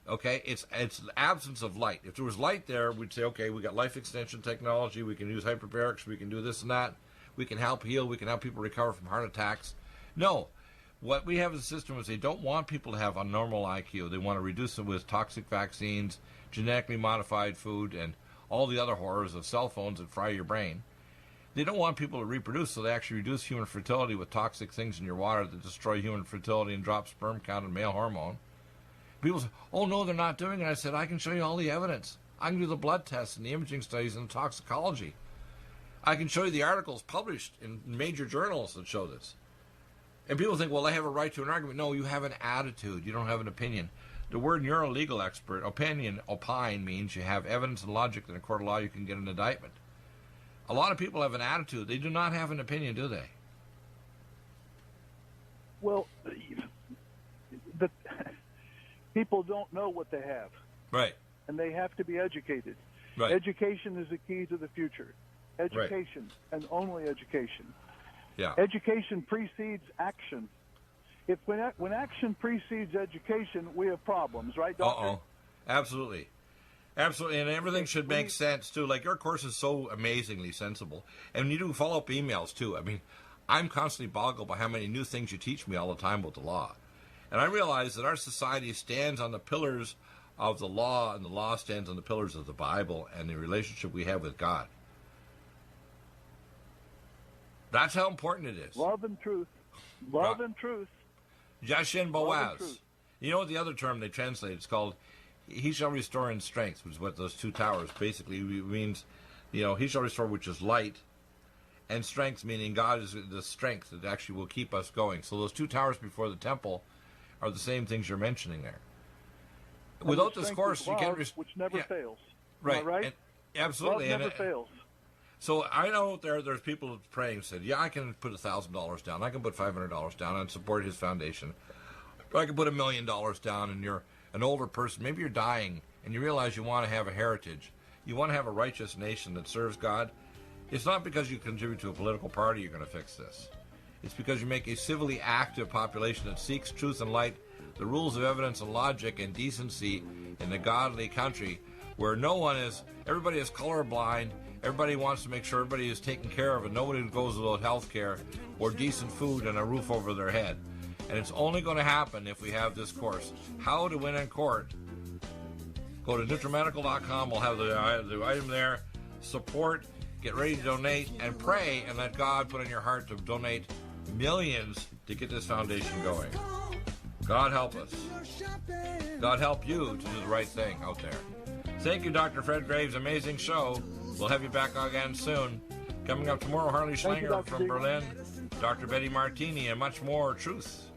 Okay, it's the absence of light. If there was light there, we'd say, okay, we got life extension technology, we can use hyperbarics, we can do this and that, we can help heal, we can help people recover from heart attacks. No, what we have as a system is they don't want people to have a normal IQ. They want to reduce it with toxic vaccines, genetically modified food, and all the other horrors of cell phones that fry your brain. They don't want people to reproduce, so they actually reduce human fertility with toxic things in your water that destroy human fertility and drop sperm count and male hormone. People say, oh, no, they're not doing it. I said, I can show you all the evidence. I can do the blood tests and the imaging studies and the toxicology. I can show you the articles published in major journals that show this. And people think, well, I have a right to an argument. No, you have an attitude. You don't have an opinion. The word you're a legal expert, opine, means you have evidence and logic that in a court of law you can get an indictment. A lot of people have an attitude. They do not have an opinion, do they? Well, people don't know what they have. Right. And they have to be educated. Right. Education is the key to the future. Education, and only education. Yeah. Education precedes action. When action precedes education, we have problems, right, Doctor? Uh-oh. Absolutely. Absolutely, and everything should make sense, too. Like, your course is so amazingly sensible. And you do follow-up emails, too. I mean, I'm constantly boggled by how many new things you teach me all the time about the law. And I realize that our society stands on the pillars of the law, and the law stands on the pillars of the Bible and the relationship we have with God. That's how important it is. Love and truth. Love and truth. Jashin Boaz. You know what the other term they translate? It's called, he shall restore in strength, which is what those two towers basically means. You know, he shall restore, which is light, and strength, meaning God is the strength that actually will keep us going. So those two towers before the temple are the same things you're mentioning there. And without this course, you can't... which never fails. Right. Am I right? And, absolutely. Love never fails. So I know there's people praying and said, yeah, I can put $1,000 down. I can put $500 down and support his foundation. Or I can put $1 million down, and you're an older person. Maybe you're dying, and you realize you want to have a heritage. You want to have a righteous nation that serves God. It's not because you contribute to a political party you're going to fix this. It's because you make a civilly active population that seeks truth and light, the rules of evidence and logic and decency in a godly country where everybody is colorblind. Everybody wants to make sure everybody is taken care of and nobody goes without health care or decent food and a roof over their head. And it's only going to happen if we have this course. How to win in court. Go to NutriMedical.com. We'll have the item there. Support, get ready to donate, and pray and let God put in your heart to donate millions to get this foundation going. God help us. God help you to do the right thing out there. Thank you, Dr. Fred Graves. Amazing show. We'll have you back again soon. Coming up tomorrow, Harley Schlanger from Berlin, Dr. Betty Martini, and much more truth.